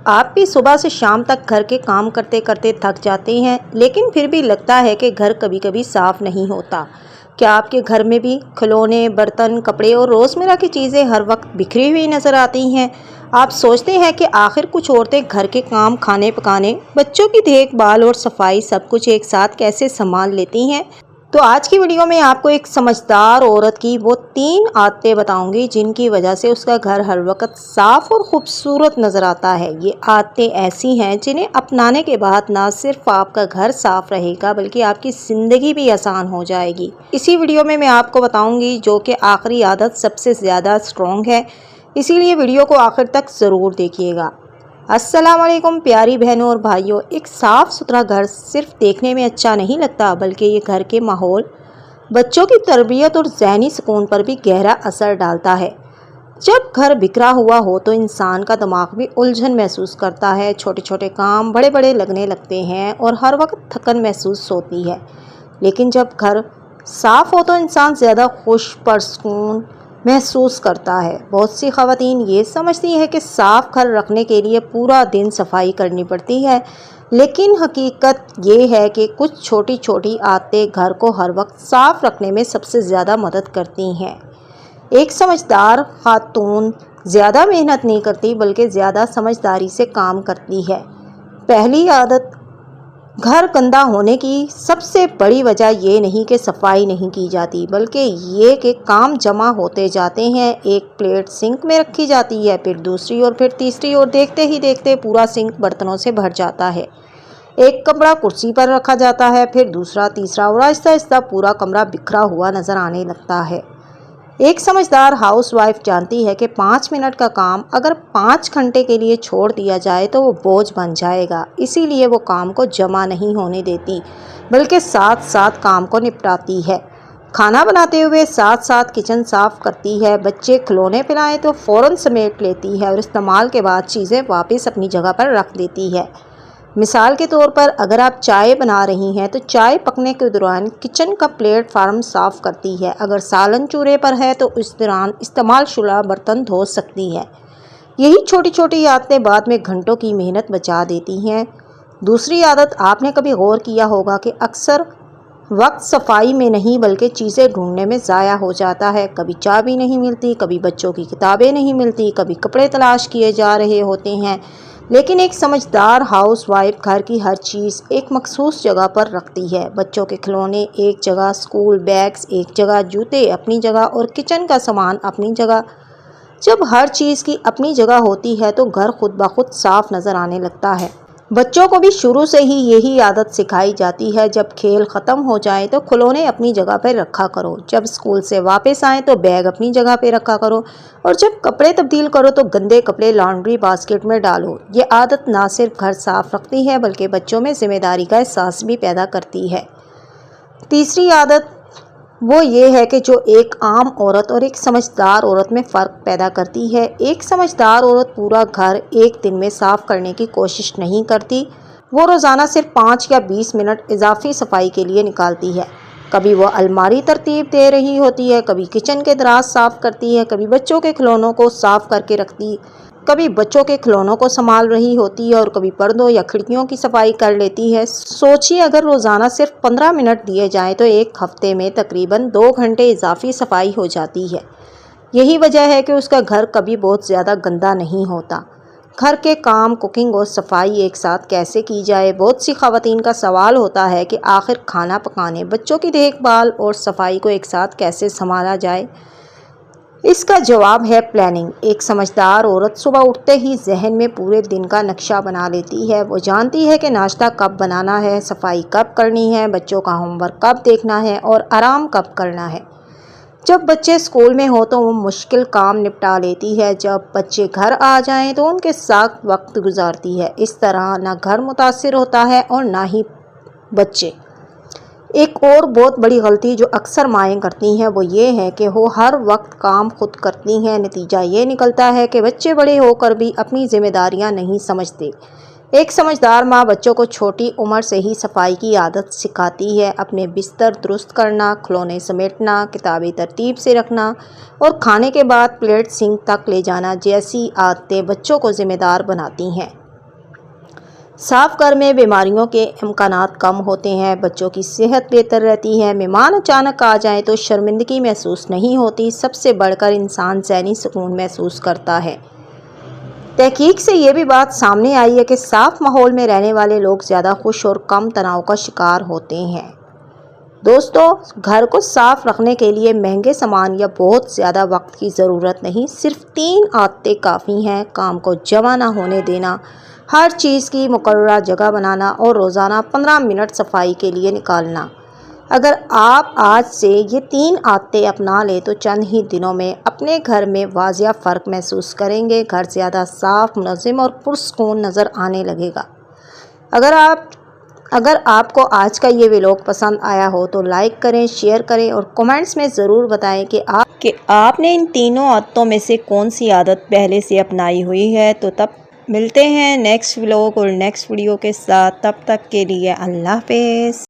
آپ بھی صبح سے شام تک گھر کے کام کرتے کرتے تھک جاتے ہیں، لیکن پھر بھی لگتا ہے کہ گھر کبھی کبھی صاف نہیں ہوتا۔ کیا آپ کے گھر میں بھی کھلونے، برتن، کپڑے اور روزمرہ کی چیزیں ہر وقت بکھری ہوئی نظر آتی ہیں؟ آپ سوچتے ہیں کہ آخر کچھ عورتیں گھر کے کام، کھانے پکانے، بچوں کی دیکھ بھال اور صفائی سب کچھ ایک ساتھ کیسے سنبھال لیتی ہیں؟ تو آج کی ویڈیو میں آپ کو ایک سمجھدار عورت کی وہ 3 عادتیں بتاؤں گی جن کی وجہ سے اس کا گھر ہر وقت صاف اور خوبصورت نظر آتا ہے۔ یہ عادتیں ایسی ہیں جنہیں اپنانے کے بعد نہ صرف آپ کا گھر صاف رہے گا بلکہ آپ کی زندگی بھی آسان ہو جائے گی۔ اسی ویڈیو میں آپ کو بتاؤں گی جو کہ آخری عادت سب سے زیادہ اسٹرانگ ہے، اسی لیے ویڈیو کو آخر تک ضرور دیکھیے گا۔ السلام علیکم پیاری بہنوں اور بھائیوں۔ ایک صاف ستھرا گھر صرف دیکھنے میں اچھا نہیں لگتا بلکہ یہ گھر کے ماحول، بچوں کی تربیت اور ذہنی سکون پر بھی گہرا اثر ڈالتا ہے۔ جب گھر بکھرا ہوا ہو تو انسان کا دماغ بھی الجھن محسوس کرتا ہے، چھوٹے چھوٹے کام بڑے بڑے لگنے لگتے ہیں اور ہر وقت تھکن محسوس ہوتی ہے۔ لیکن جب گھر صاف ہو تو انسان زیادہ خوش، پرسکون محسوس کرتا ہے۔ بہت سی خواتین یہ سمجھتی ہیں کہ صاف گھر رکھنے کے لیے پورا دن صفائی کرنی پڑتی ہے، لیکن حقیقت یہ ہے کہ کچھ چھوٹی چھوٹی عادتیں گھر کو ہر وقت صاف رکھنے میں سب سے زیادہ مدد کرتی ہیں۔ ایک سمجھدار خاتون زیادہ محنت نہیں کرتی بلکہ زیادہ سمجھداری سے کام کرتی ہے۔ پہلی عادت، گھر گندا ہونے کی سب سے بڑی وجہ یہ نہیں کہ صفائی نہیں کی جاتی بلکہ یہ کہ کام جمع ہوتے جاتے ہیں۔ ایک پلیٹ سنک میں رکھی جاتی ہے، پھر دوسری اور پھر تیسری، اور دیکھتے ہی دیکھتے پورا سنک برتنوں سے بھر جاتا ہے۔ ایک کپڑا کرسی پر رکھا جاتا ہے، پھر دوسرا، تیسرا، اور آہستہ آہستہ پورا کمرہ بکھرا ہوا نظر آنے لگتا ہے۔ ایک سمجھدار ہاؤس وائف جانتی ہے کہ 5 منٹ کا کام اگر 5 گھنٹے کے لیے چھوڑ دیا جائے تو وہ بوجھ بن جائے گا، اسی لیے وہ کام کو جمع نہیں ہونے دیتی بلکہ ساتھ ساتھ کام کو نپٹاتی ہے۔ کھانا بناتے ہوئے ساتھ ساتھ کچن صاف کرتی ہے، بچے کھلونے پلائیں تو فوراً سمیٹ لیتی ہے اور استعمال کے بعد چیزیں واپس اپنی جگہ پر رکھ دیتی ہے۔ مثال کے طور پر اگر آپ چائے بنا رہی ہیں تو چائے پکنے کے دوران کچن کا پلیٹ فارم صاف کرتی ہے، اگر سالن چولہے پر ہے تو اس دوران استعمال شدہ برتن دھو سکتی ہے۔ یہی چھوٹی چھوٹی عادتیں بعد میں گھنٹوں کی محنت بچا دیتی ہیں۔ دوسری عادت، آپ نے کبھی غور کیا ہوگا کہ اکثر وقت صفائی میں نہیں بلکہ چیزیں ڈھونڈنے میں ضائع ہو جاتا ہے۔ کبھی چابی نہیں ملتی، کبھی بچوں کی کتابیں نہیں ملتی، کبھی کپڑے تلاش کیے جا رہے ہوتے ہیں۔ لیکن ایک سمجھدار ہاؤس وائف گھر کی ہر چیز ایک مخصوص جگہ پر رکھتی ہے۔ بچوں کے کھلونے ایک جگہ، اسکول بیگز ایک جگہ، جوتے اپنی جگہ اور کچن کا سامان اپنی جگہ۔ جب ہر چیز کی اپنی جگہ ہوتی ہے تو گھر خود بخود صاف نظر آنے لگتا ہے۔ بچوں کو بھی شروع سے ہی یہی عادت سکھائی جاتی ہے، جب کھیل ختم ہو جائیں تو کھلونے اپنی جگہ پہ رکھا کرو، جب اسکول سے واپس آئیں تو بیگ اپنی جگہ پہ رکھا کرو، اور جب کپڑے تبدیل کرو تو گندے کپڑے لانڈری باسکٹ میں ڈالو۔ یہ عادت نہ صرف گھر صاف رکھتی ہے بلکہ بچوں میں ذمہ داری کا احساس بھی پیدا کرتی ہے۔ تیسری عادت وہ یہ ہے کہ جو ایک عام عورت اور ایک سمجھدار عورت میں فرق پیدا کرتی ہے۔ ایک سمجھدار عورت پورا گھر ایک دن میں صاف کرنے کی کوشش نہیں کرتی، وہ روزانہ صرف 5 یا 20 منٹ اضافی صفائی کے لیے نکالتی ہے۔ کبھی وہ الماری ترتیب دے رہی ہوتی ہے، کبھی کچن کے دراز صاف کرتی ہے، کبھی بچوں کے کھلونوں کو صاف کر کے رکھتی، کبھی بچوں کے کھلونوں کو سنبھال رہی ہوتی ہے، اور کبھی پردوں یا کھڑکیوں کی صفائی کر لیتی ہے۔ سوچیے اگر روزانہ صرف 15 منٹ دیے جائیں تو ایک ہفتے میں تقریباً 2 گھنٹے اضافی صفائی ہو جاتی ہے۔ یہی وجہ ہے کہ اس کا گھر کبھی بہت زیادہ گندا نہیں ہوتا۔ گھر کے کام، کوکنگ اور صفائی ایک ساتھ کیسے کی جائے؟ بہت سی خواتین کا سوال ہوتا ہے کہ آخر کھانا پکانے، بچوں کی دیکھ بھال اور صفائی کو ایک ساتھ کیسے سنبھالا جائے؟ اس کا جواب ہے پلاننگ۔ ایک سمجھدار عورت صبح اٹھتے ہی ذہن میں پورے دن کا نقشہ بنا لیتی ہے۔ وہ جانتی ہے کہ ناشتہ کب بنانا ہے، صفائی کب کرنی ہے، بچوں کا ہوم ورک کب دیکھنا ہے اور آرام کب کرنا ہے۔ جب بچے اسکول میں ہوں تو وہ مشکل کام نپٹا لیتی ہے، جب بچے گھر آ جائیں تو ان کے ساتھ وقت گزارتی ہے۔ اس طرح نہ گھر متاثر ہوتا ہے اور نہ ہی بچے۔ ایک اور بہت بڑی غلطی جو اکثر مائیں کرتی ہیں وہ یہ ہے کہ وہ ہر وقت کام خود کرتی ہیں۔ نتیجہ یہ نکلتا ہے کہ بچے بڑے ہو کر بھی اپنی ذمہ داریاں نہیں سمجھتے۔ ایک سمجھدار ماں بچوں کو چھوٹی عمر سے ہی صفائی کی عادت سکھاتی ہے۔ اپنے بستر درست کرنا، کھلونے سمیٹنا، کتابیں ترتیب سے رکھنا اور کھانے کے بعد پلیٹ سنک تک لے جانا جیسی عادتیں بچوں کو ذمہ دار بناتی ہیں۔ صاف گھر میں بیماریوں کے امکانات کم ہوتے ہیں، بچوں کی صحت بہتر رہتی ہے، مہمان اچانک آ جائیں تو شرمندگی محسوس نہیں ہوتی، سب سے بڑھ کر انسان ذہنی سکون محسوس کرتا ہے۔ تحقیق سے یہ بھی بات سامنے آئی ہے کہ صاف ماحول میں رہنے والے لوگ زیادہ خوش اور کم تناؤ کا شکار ہوتے ہیں۔ دوستو، گھر کو صاف رکھنے کے لیے مہنگے سامان یا بہت زیادہ وقت کی ضرورت نہیں، صرف 3 عادتیں کافی ہیں: کام کو جمع نہ ہونے دینا، ہر چیز کی مقررہ جگہ بنانا اور روزانہ 15 منٹ صفائی کے لیے نکالنا۔ اگر آپ آج سے یہ 3 عادتیں اپنا لیں تو چند ہی دنوں میں اپنے گھر میں واضح فرق محسوس کریں گے، گھر زیادہ صاف، منظم اور پرسکون نظر آنے لگے گا۔ اگر آپ کو آج کا یہ ولاگ پسند آیا ہو تو لائک کریں، شیئر کریں اور کمنٹس میں ضرور بتائیں کہ آپ نے ان تینوں عادتوں میں سے کون سی عادت پہلے سے اپنائی ہوئی ہے۔ تو تب ملتے ہیں نیکسٹ ولاگ اور نیکسٹ ویڈیو کے ساتھ، تب تک کے لیے اللہ حافظ۔